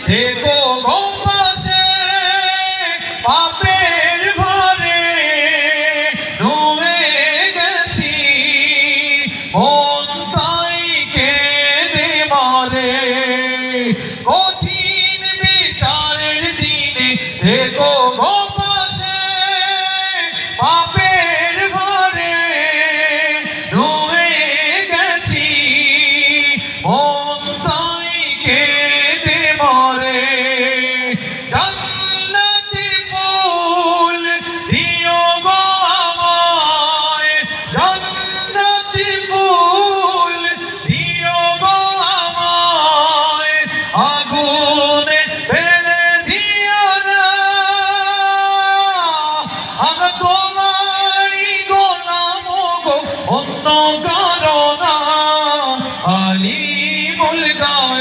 থেকো গো পাশে পাপের ভারে রয়ে গেছি মন তাই কেঁদে মরে কঠিন বিচারের দিনে থেকো গো পাশে পাপের ভারে রয়ে গেছি মন তাই কেঁদে মরে জান্নাতি ফুল দিও গো আমায় জান্নাতি ফুল দিও গো আমায় আগুনে ফেলে দিও না আমরা তোমারই গোলাম গো অন্য কারো না আলিমুল গায়ব